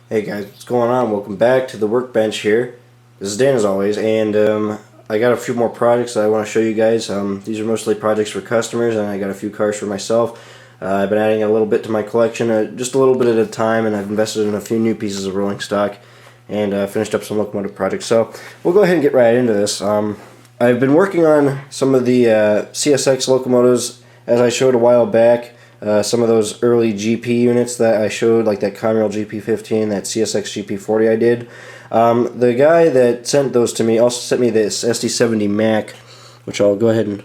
Hey guys, what's going on? Welcome back to the workbench here. This is Dan as always, and I got a few more projects that I want to show you guys. These are mostly projects for customers, and I got a few cars for myself. I've been adding a little bit to my collection, just a little bit at a time, and I've invested in a few new pieces of rolling stock and finished up some locomotive projects. So we'll go ahead and get right into this. I've been working on some of the CSX locomotives, as I showed a while back. Some of those early GP units that I showed, like that Conrail GP15, that CSX GP40 I did. The guy that sent those to me also sent me this SD40 Mac, which I'll go ahead and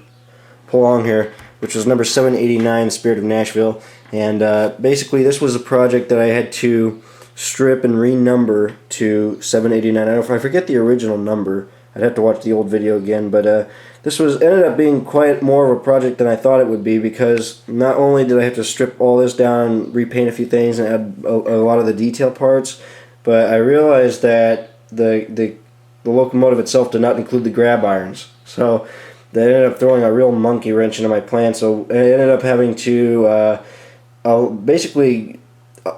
pull on here, which was number 789, Spirit of Nashville. And basically this was a project that I had to strip and renumber to 789. I forget the original number. I'd have to watch the old video again, but this ended up being quite more of a project than I thought it would be, because not only did I have to strip all this down and repaint a few things and add a lot of the detail parts, but I realized that the locomotive itself did not include the grab irons. So that ended up throwing a real monkey wrench into my plan, so I ended up having to basically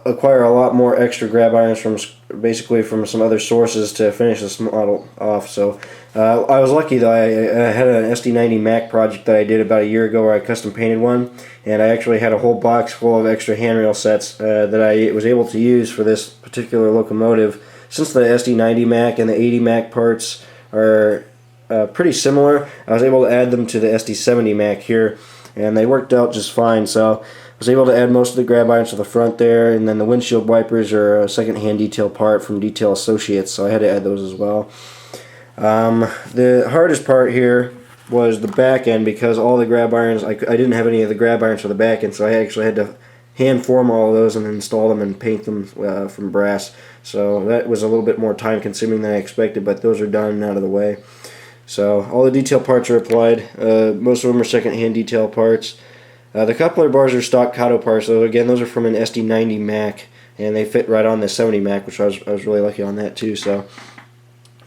acquire a lot more extra grab irons from some other sources to finish this model off. So I was lucky though. I had an SD90 Mac project that I did about a year ago where I custom painted one, and I actually had a whole box full of extra handrail sets that I was able to use for this particular locomotive. Since the SD90 Mac and the 80 Mac parts are pretty similar, I was able to add them to the SD70 Mac here, and they worked out just fine. So I was able to add most of the grab irons to the front there, and then the windshield wipers are a second-hand detail part from Detail Associates, so I had to add those as well. The hardest part here was the back end, because all the grab irons, I didn't have any of the grab irons for the back end, so I actually had to hand form all of those and install them and paint them from brass. So that was a little bit more time consuming than I expected, but those are done and out of the way. So all the detail parts are applied. Most of them are second-hand detail parts. The coupler bars are stock Kato parts. So again, those are from an SD90 Mac, and they fit right on the 70 Mac, which I was really lucky on that too. So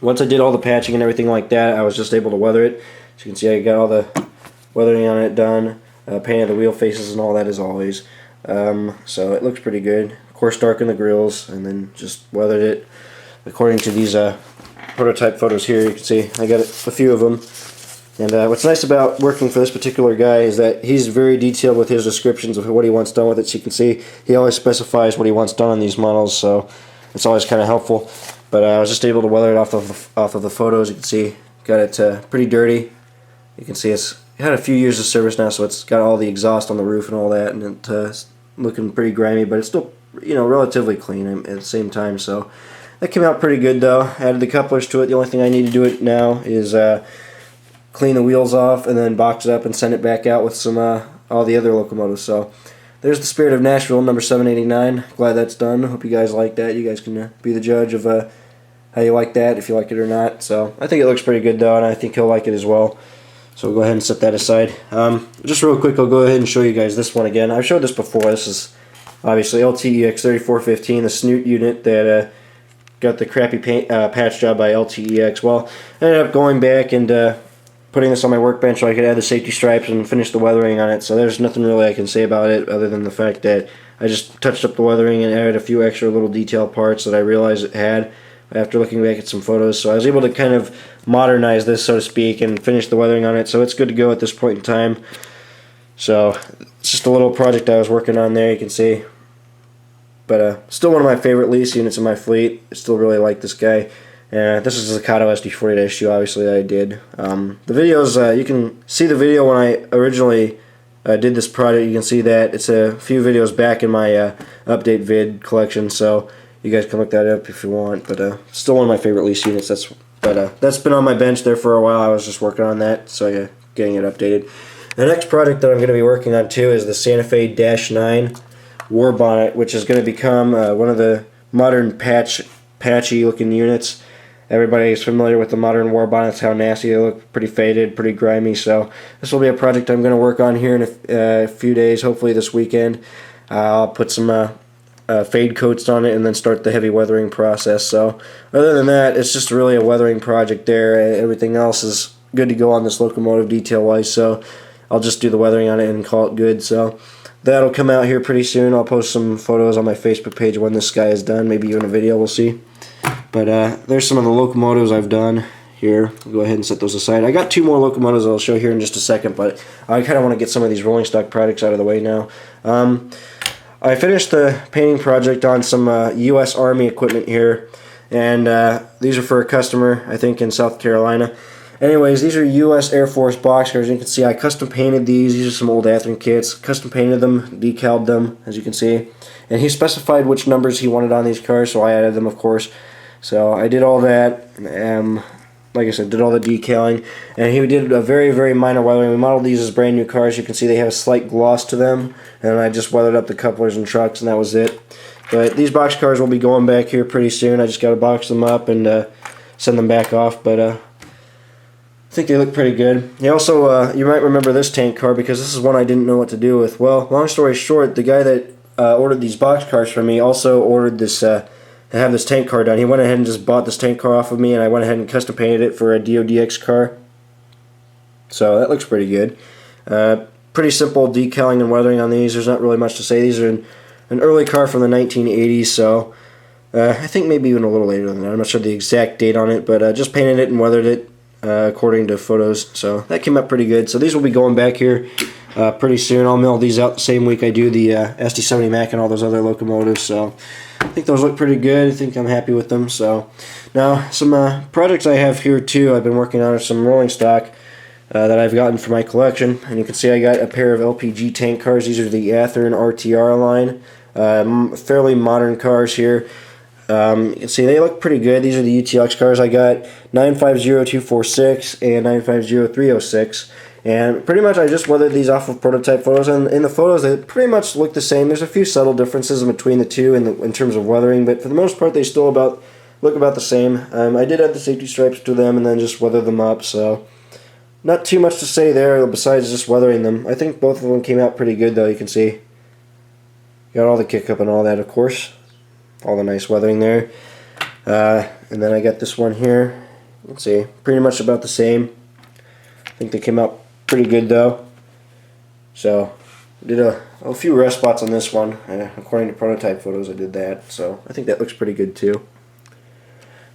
once I did all the patching and everything like that, I was just able to weather it. As you can see, I got all the weathering on it done, painted the wheel faces and all that as always. So it looks pretty good. Of course, darkened the grills and then just weathered it according to these prototype photos here. You can see I got a few of them. And what's nice about working for this particular guy is that he's very detailed with his descriptions of what he wants done with it. So you can see he always specifies what he wants done on these models, so it's always kind of helpful. But I was just able to weather it off of the photos. You can see got it pretty dirty. You can see it's had a few years of service now, so it's got all the exhaust on the roof and all that, and it's looking pretty grimy, but it's still, you know, relatively clean at the same time. So that came out pretty good though. Added the couplers to it. The only thing I need to do it now is clean the wheels off and then box it up and send it back out with some all the other locomotives. So there's the Spirit of Nashville, number 789. Glad that's done. Hope you guys like that. You guys can be the judge of how you like that, if you like it or not. So I think it looks pretty good though, and I think he'll like it as well. So we'll go ahead and set that aside. Just real quick, I'll go ahead and show you guys this one again. I've showed this before. This is obviously HLCX 3415, the snoot unit that got the crappy paint, patch job by HLCX. Well, I ended up going back and putting this on my workbench so I could add the safety stripes and finish the weathering on it. So there's nothing really I can say about it other than the fact that I just touched up the weathering and added a few extra little detail parts that I realized it had after looking back at some photos. So I was able to kind of modernize this, so to speak, and finish the weathering on it. So it's good to go at this point in time. So it's just a little project I was working on there, you can see. But still one of my favorite lease units in my fleet. I still really like this guy. This is the Kato SD40's, obviously, that I did. The videos, you can see the video when I originally did this project. You can see that it's a few videos back in my update vid collection, so you guys can look that up if you want. But still one of my favorite lease units. That's been on my bench there for a while. I was just working on that, so yeah, getting it updated. The next project that I'm going to be working on too is the Santa Fe -9 War Bonnet, which is going to become one of the modern patchy looking units. Everybody is familiar with the modern war bonnets, how nasty they look, pretty faded, pretty grimy. So this will be a project I'm going to work on here in a few days, hopefully this weekend. I'll put some fade coats on it and then start the heavy weathering process. So other than that, it's just really a weathering project there. Everything else is good to go on this locomotive detail-wise, so I'll just do the weathering on it and call it good. So that'll come out here pretty soon. I'll post some photos on my Facebook page when this guy is done, maybe even a video, we'll see. But there's some of the locomotives I've done here. I'll go ahead and set those aside. I got 2 more locomotives I'll show here in just a second, but I kind of want to get some of these rolling stock products out of the way now. I finished the painting project on some U.S. Army equipment here, and these are for a customer, I think, in South Carolina. Anyways, these are U.S. Air Force boxcars. You can see I custom painted these. These are some old Athearn kits. Custom painted them, decaled them, as you can see. And he specified which numbers he wanted on these cars, so I added them, of course. So I did all that. Like I said, did all the decaling. And he did a very, very minor weathering. We modeled these as brand new cars. You can see they have a slight gloss to them. And I just weathered up the couplers and trucks, and that was it. But these boxcars will be going back here pretty soon. I just got to box them up and send them back off. But I think they look pretty good. He also, you might remember this tank car because this is one I didn't know what to do with. Well, long story short, the guy that ordered these boxcars for me also ordered this to have this tank car done. He went ahead and just bought this tank car off of me, and I went ahead and custom painted it for a DODX car. So that looks pretty good. Pretty simple decaling and weathering on these. There's not really much to say. These are an early car from the 1980s, so I think maybe even a little later than that. I'm not sure the exact date on it, but just painted it and weathered it according to photos. So that came up pretty good. So these will be going back here pretty soon. I'll mill these out the same week I do the SD40 Mac and all those other locomotives. So I think those look pretty good. I think I'm happy with them. So now some projects I have here too. I've been working on some rolling stock that I've gotten for my collection, and you can see I got a pair of LPG tank cars. These are the Athearn RTR line, fairly modern cars here. You can see they look pretty good. These are the UTX cars. I got 950246 and 950306, and pretty much I just weathered these off of prototype photos, and in the photos they pretty much look the same. There's a few subtle differences in between the two in terms of weathering, but for the most part they still look about the same. I did add the safety stripes to them and then just weather them up, so not too much to say there besides just weathering them. I think both of them came out pretty good though. You can see got all the kick up and all that, of course, all the nice weathering there. And then I got this one here. Let's see, pretty much about the same. I think they came out pretty good though. So did a few rust spots on this one. According to prototype photos I did that, so I think that looks pretty good too.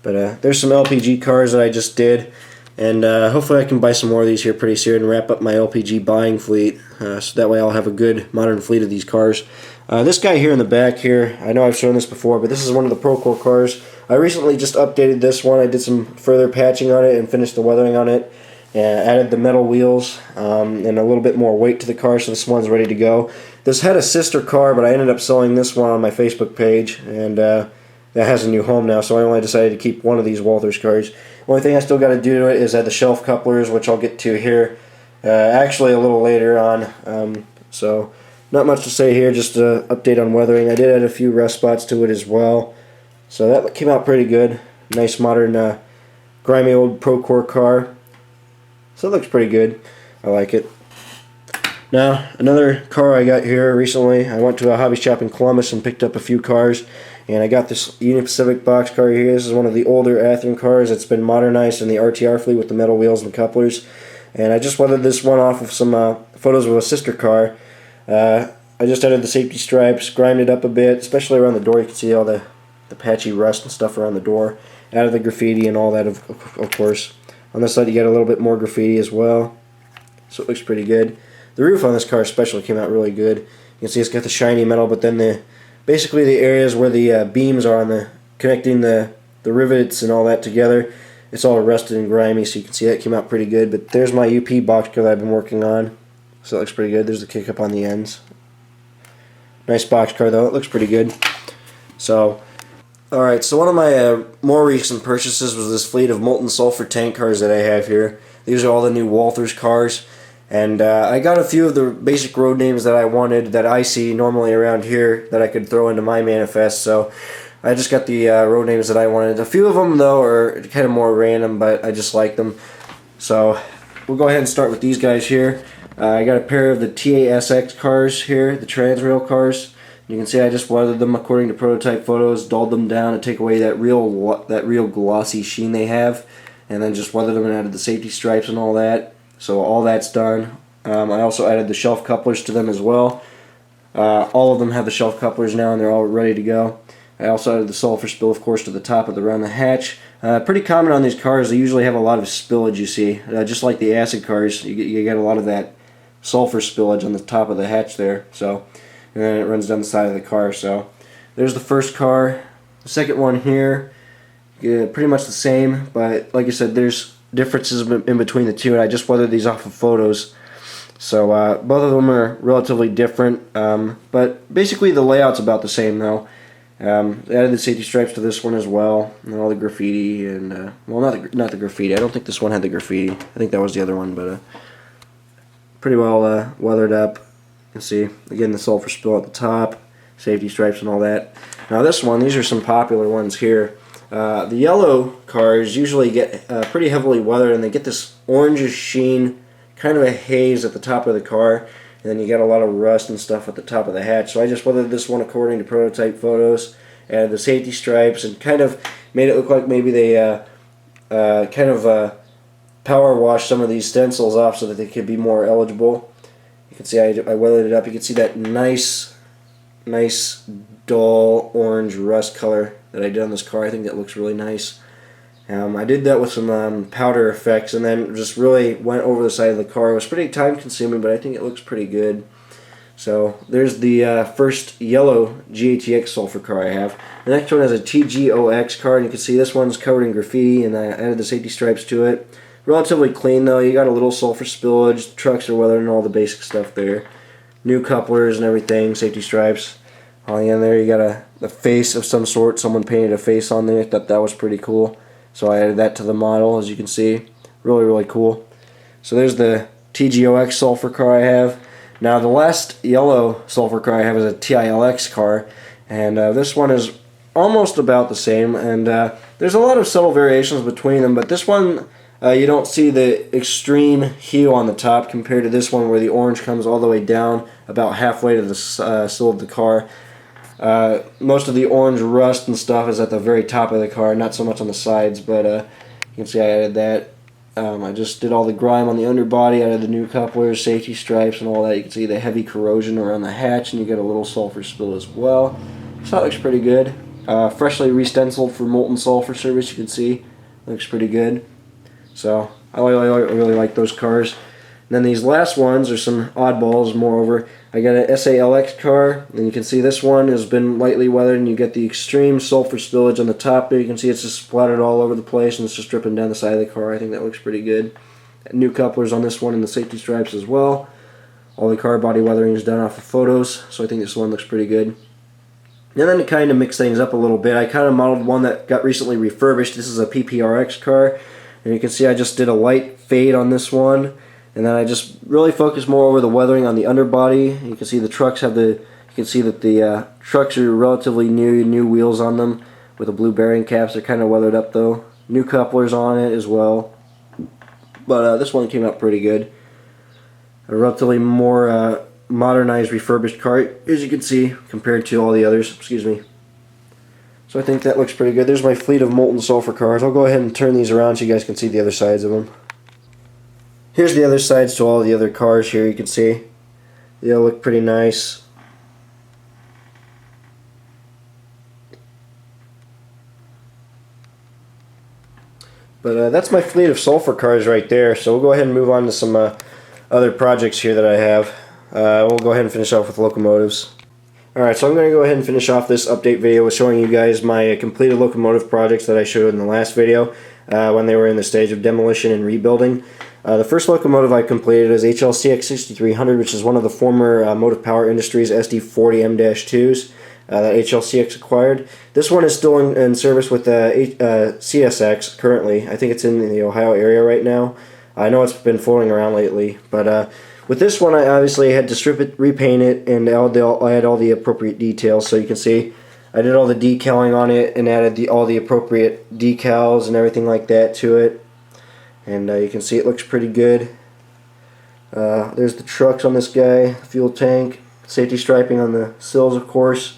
But there's some LPG cars that I just did, and hopefully I can buy some more of these here pretty soon and wrap up my LPG buying fleet, so that way I'll have a good modern fleet of these cars. This guy here in the back here, I know I've shown this before, but this is one of the Procore cars. I recently just updated this one. I did some further patching on it and finished the weathering on it, and added the metal wheels and a little bit more weight to the car, so this one's ready to go. This had a sister car, but I ended up selling this one on my Facebook page, and that has a new home now, so I only decided to keep one of these Walthers cars. The only thing I still got to do to it is add the shelf couplers, which I'll get to here actually a little later on. So not much to say here, just an update on weathering. I did add a few rust spots to it as well, so that came out pretty good. Nice modern grimy old Procore car, so it looks pretty good. I like it. Now another car I got here recently, I went to a hobby shop in Columbus and picked up a few cars, and I got this Union Pacific box car here. This is one of the older Athearn cars. It's been modernized in the RTR fleet with the metal wheels and couplers, and I just weathered this one off of some photos of a sister car. I just added the safety stripes, grinded it up a bit, especially around the door. You can see all the patchy rust and stuff around the door. Added the graffiti and all that, of course. On this side you got a little bit more graffiti as well, so it looks pretty good. The roof on this car especially came out really good. You can see it's got the shiny metal, but then basically the areas where the beams are on connecting the rivets and all that together, it's all rusted and grimy, so you can see that came out pretty good. But there's my UP box car that I've been working on, so it looks pretty good. There's the kick up on the ends. Nice box car though, it looks pretty good. So alright, so one of my more recent purchases was this fleet of molten sulfur tank cars that I have here. These are all the new Walthers cars, and I got a few of the basic road names that I wanted that I see normally around here that I could throw into my manifest, so I just got the road names that I wanted. A few of them though are kind of more random, but I just like them. So we'll go ahead and start with these guys here. I got a pair of the TASX cars here, the Transrail cars. You can see I just weathered them according to prototype photos, dulled them down to take away that real glossy sheen they have, and then just weathered them and added the safety stripes and all that. So all that's done. I also added the shelf couplers to them as well. All of them have the shelf couplers now, and they're all ready to go. I also added the sulfur spill, of course, to the top of around the hatch. Pretty common on these cars. They usually have a lot of spillage, you see. Just like the acid cars, you get a lot of that sulfur spillage on the top of the hatch there. So, and then it runs down the side of the car. So there's the first car. The second one here, pretty much the same, but like I said, there's differences in between the two, and I just weathered these off of photos. So both of them are relatively different, but basically the layout's about the same though. Added the safety stripes to this one as well, and all the graffiti, and well, not the graffiti. I don't think this one had the graffiti. I think that was the other one, but pretty well weathered up. You can see again the sulfur spill at the top, safety stripes and all that. Now this one, these are some popular ones here. The yellow cars usually get pretty heavily weathered, and they get this orangish sheen, kind of a haze at the top of the car. And then you got a lot of rust and stuff at the top of the hatch. So I just weathered this one according to prototype photos. Added the safety stripes and kind of made it look like maybe they power washed some of these stencils off so that they could be more eligible. You can see I weathered it up. You can see that nice dull orange rust color that I did on this car. I think that looks really nice. I did that with some powder effects, and then just really went over the side of the car. It was pretty time consuming, but I think it looks pretty good. So there's the first yellow GATX sulfur car I have. The next one is a TGOX car, and you can see this one's covered in graffiti, and I added the safety stripes to it. Relatively clean though. You got a little sulfur spillage, the trucks are weathered, and all the basic stuff there. New couplers and everything, safety stripes. On the end there you got a face of some sort. Someone painted a face on there. I thought that was pretty cool. So I added that to the model, as you can see. Really cool. So there's the TGOX sulfur car I have. Now the last yellow sulfur car I have is a TILX car, and this one is almost about the same, and there's a lot of subtle variations between them, but this one you don't see the extreme hue on the top compared to this one where the orange comes all the way down about halfway to the sill of the car. Most of the orange rust and stuff is at the very top of the car, not so much on the sides, but you can see I added that. I just did all the grime on the underbody, added the new couplers, safety stripes and all that. You can see the heavy corrosion around the hatch, and you get a little sulfur spill as well. So that looks pretty good. Freshly re-stenciled for molten sulfur service, you can see. Looks pretty good. So I really like those cars. And then these last ones are some oddballs, moreover. I got an SALX car, and you can see this one has been lightly weathered, and you get the extreme sulfur spillage on the top there. You can see it's just splattered all over the place, and it's just dripping down the side of the car. I think that looks pretty good. New couplers on this one and the safety stripes as well. All the car body weathering is done off of photos, so I think this one looks pretty good. And then to kind of mix things up a little bit, I kind of modeled one that got recently refurbished. This is a PPRX car, and you can see I just did a light fade on this one. And then I just really focused more over the weathering on the underbody. You can see the trucks have you can see that the trucks are relatively new wheels on them with the blue bearing caps. They're kind of weathered up though. New couplers on it as well. But this one came out pretty good. A relatively more modernized, refurbished car, as you can see, compared to all the others. Excuse me. So I think that looks pretty good. There's my fleet of molten sulfur cars. I'll go ahead and turn these around so you guys can see the other sides of them. Here's the other sides to all the other cars here, you can see. They all look pretty nice. But that's my fleet of sulfur cars right there, so we'll go ahead and move on to some other projects here that I have. We'll go ahead and finish off with locomotives. Alright, so I'm going to go ahead and finish off this update video with showing you guys my completed locomotive projects that I showed in the last video when they were in the stage of demolition and rebuilding. The first locomotive I completed is HLCX 6300, which is one of the former Motive Power Industries SD40 M-2s that HLCX acquired. This one is still in service with CSX currently. I think it's in the Ohio area right now. I know it's been floating around lately, but with this one I obviously had to strip it, repaint it, and I had all the appropriate details. So you can see I did all the decaling on it and added all the appropriate decals and everything like that to it. And you can see it looks pretty good. There's the trucks on this guy, fuel tank, safety striping on the sills of course.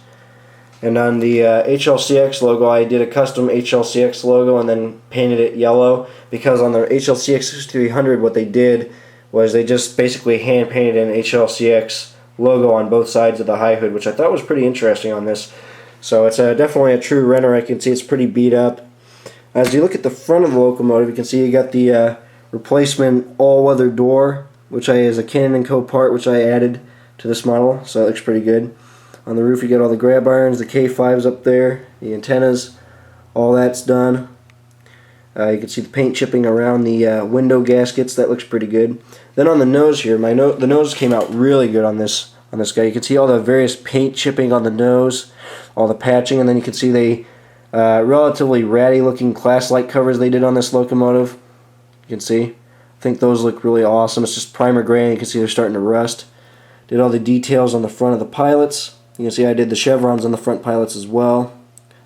And on the HLCX logo, I did a custom HLCX logo and then painted it yellow, because on the HLCX 6300 what they did was they just basically hand painted an HLCX logo on both sides of the high hood, which I thought was pretty interesting on this. So it's definitely a true Renner. I can see it's pretty beat up. As you look at the front of the locomotive, you can see you got the replacement all-weather door, which is a Cannon & Co. part, which I added to this model, so it looks pretty good. On the roof you got all the grab irons, the K5s up there, the antennas, all that's done. You can see the paint chipping around the window gaskets. That looks pretty good. Then on the nose here, the nose came out really good on this guy. You can see all the various paint chipping on the nose, all the patching, and then you can see the relatively ratty looking class light covers they did on this locomotive. You can see. I think those look really awesome. It's just primer gray, and you can see they're starting to rust. Did all the details on the front of the pilots. You can see I did the chevrons on the front pilots as well.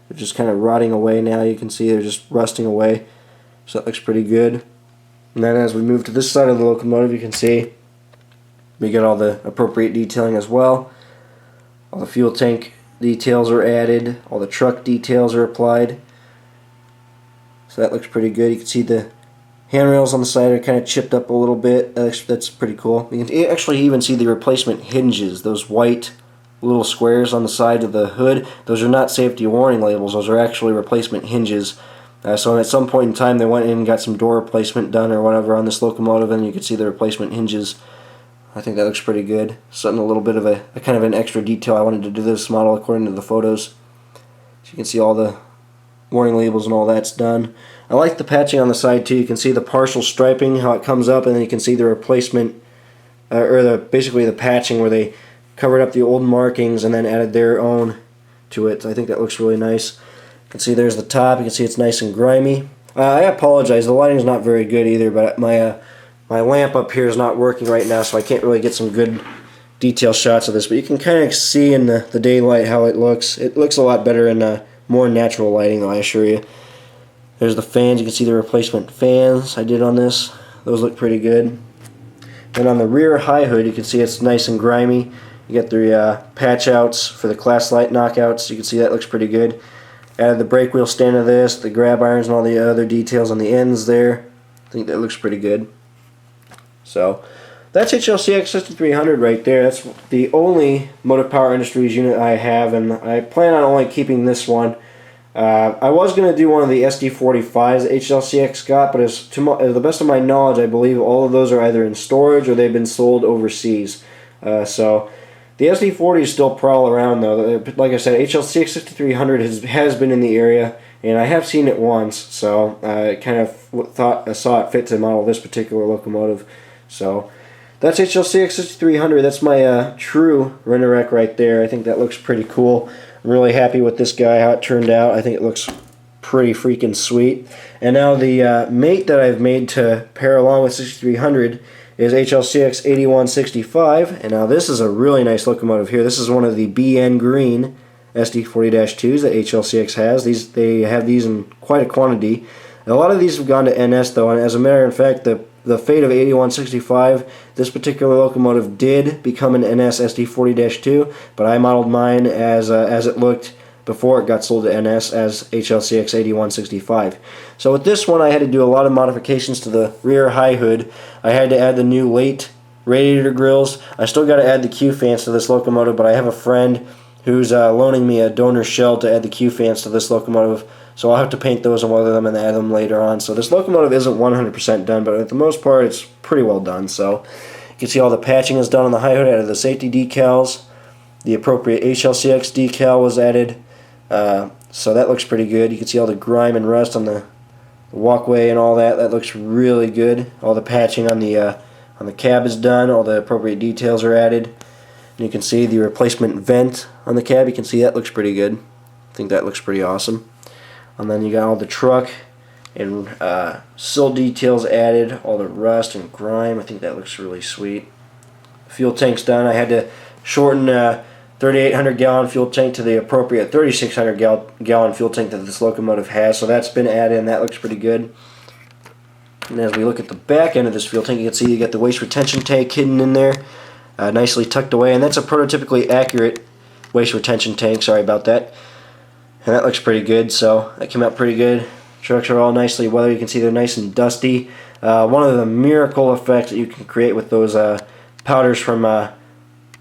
They're just kind of rotting away now. You can see they're just rusting away. So that looks pretty good. And then as we move to this side of the locomotive, you can see we get all the appropriate detailing as well. All the fuel tank details are added. All the truck details are applied. So that looks pretty good. You can see the handrails on the side are kind of chipped up a little bit. That's pretty cool. You can actually even see the replacement hinges, those white little squares on the side of the hood. Those are not safety warning labels. Those are actually replacement hinges. So at some point in time they went in and got some door replacement done or whatever on this locomotive, and you can see the replacement hinges. I think that looks pretty good. Something a little bit of a kind of an extra detail I wanted to do this model according to the photos. So you can see all the warning labels and all that's done. I like the patching on the side too. You can see the partial striping, how it comes up, and then you can see the replacement, basically the patching where they covered up the old markings and then added their own to it. So I think that looks really nice. You can see there's the top. You can see it's nice and grimy. I apologize, the lighting's not very good either, but my lamp up here is not working right now, so I can't really get some good detail shots of this. But you can kind of see in the daylight how it looks. It looks a lot better in more natural lighting, though, I assure you. There's the fans. You can see the replacement fans I did on this. Those look pretty good. And on the rear high hood, you can see it's nice and grimy. You got the patch outs for the class light knockouts. You can see that looks pretty good. Added the brake wheel stand to this, the grab irons and all the other details on the ends there. I think that looks pretty good. So that's HLCX 6300 right there. That's the only Motive Power Industries unit I have, and I plan on only keeping this one. I was going to do one of the SD40's that HLCX got, but as to the best of my knowledge, I believe all of those are either in storage or they've been sold overseas. So the SD40's still prowl around though. Like I said, HLCX 6300 has been in the area, and I have seen it once, so I kind of saw it fit to model this particular locomotive. So that's HLCX 6300. That's my true Rennerec right there. I think that looks pretty cool. I'm really happy with this guy, how it turned out. I think it looks pretty freaking sweet. And now the mate that I've made to pair along with 6300 is HLCX 8165. And now this is a really nice locomotive here. This is one of the BN Green SD40-2s that HLCX has. They have these in quite a quantity. A lot of these have gone to NS though, and as a matter of fact, the fate of 8165, this particular locomotive did become an NS SD40-2, but I modeled mine as it looked before it got sold to NS as HLCX 8165. So with this one I had to do a lot of modifications to the rear high hood. I had to add the new late radiator grills. I still got to add the Q fans to this locomotive, but I have a friend who's loaning me a donor shell to add the Q fans to this locomotive. So I'll have to paint those and weather them and add them later on. So this locomotive isn't 100% done, but at the most part it's pretty well done. So you can see all the patching is done on the high hood. Added the safety decals. The appropriate HLCX decal was added. So that looks pretty good. You can see all the grime and rust on the walkway and all that. That looks really good. All the patching on the cab is done. All the appropriate details are added. And you can see the replacement vent on the cab. You can see that looks pretty good. I think that looks pretty awesome. And then you got all the truck and sill details added, all the rust and grime. I think that looks really sweet. Fuel tank's done. I had to shorten 3,800 gallon fuel tank to the appropriate 3,600 gallon fuel tank that this locomotive has. So that's been added, and that looks pretty good. And as we look at the back end of this fuel tank, you can see you got the waste retention tank hidden in there, nicely tucked away, and that's a prototypically accurate waste retention tank. Sorry about that. And that looks pretty good, so that came out pretty good. Trucks are all nicely weathered. You can see they're nice and dusty. One of the miracle effects that you can create with those powders from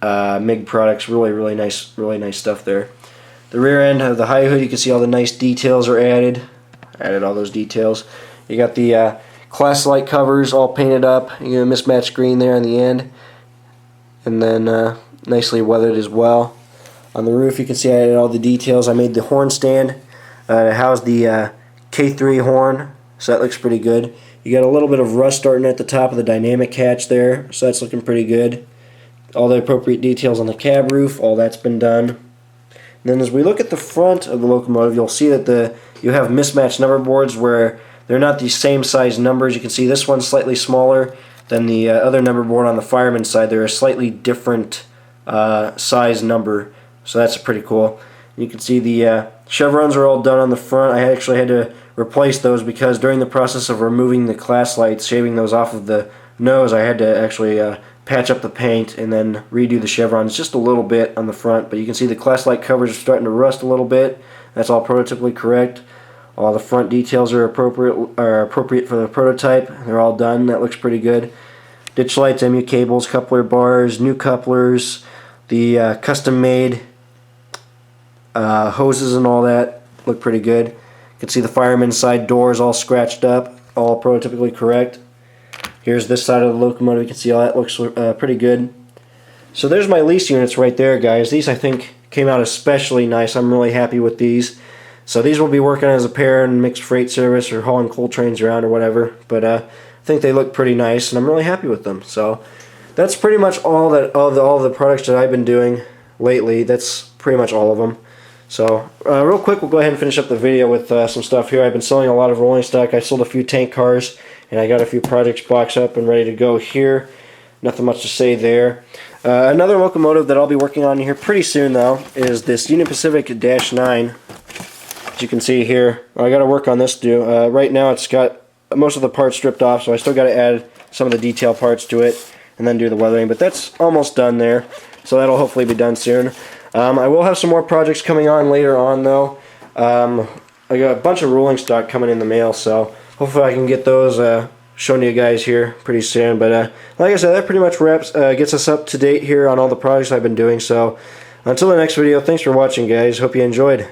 MIG products. Really nice stuff there. The rear end of the high hood, you can see all the nice details are added. Added all those details. You got the class light covers all painted up. You get a mismatched green there on the end, and then nicely weathered as well. On the roof, you can see I added all the details. I made the horn stand to house the K3 horn, so that looks pretty good. You got a little bit of rust starting at the top of the dynamic hatch there, so that's looking pretty good. All the appropriate details on the cab roof, all that's been done. And then as we look at the front of the locomotive, you'll see that you have mismatched number boards where they're not the same size numbers. You can see this one's slightly smaller than the other number board on the fireman's side. They're a slightly different size number, so that's pretty cool. You can see the chevrons are all done on the front. I actually had to replace those because during the process of removing the class lights, shaving those off of the nose, I had to actually patch up the paint and then redo the chevrons just a little bit on the front. But you can see the class light covers are starting to rust a little bit. That's all prototypically correct. All the front details are appropriate for the prototype. They're all done. That looks pretty good. Ditch lights, MU cables, coupler bars, new couplers, the custom-made hoses and all that look pretty good. You can see the fireman's side doors all scratched up, all prototypically correct. Here's this side of the locomotive. You can see all that looks pretty good. So there's my lease units right there, guys. These I think came out especially nice. I'm really happy with these. So these will be working as a pair in mixed freight service or hauling coal trains around or whatever. But I think they look pretty nice, and I'm really happy with them. So that's pretty much all the products that I've been doing lately. That's pretty much all of them. So real quick, we'll go ahead and finish up the video with some stuff here. I've been selling a lot of rolling stock. I sold a few tank cars, and I got a few projects boxed up and ready to go here. Nothing much to say there. Another locomotive that I'll be working on here pretty soon, though, is this Union Pacific -9. As you can see here, I got to work on this too. Right now, it's got most of the parts stripped off, so I still got to add some of the detail parts to it and then do the weathering. But that's almost done there, so that'll hopefully be done soon. I will have some more projects coming on later on, though. I got a bunch of rolling stock coming in the mail, so hopefully I can get those shown to you guys here pretty soon. But like I said, that pretty much gets us up to date here on all the projects I've been doing. So until the next video, thanks for watching, guys. Hope you enjoyed.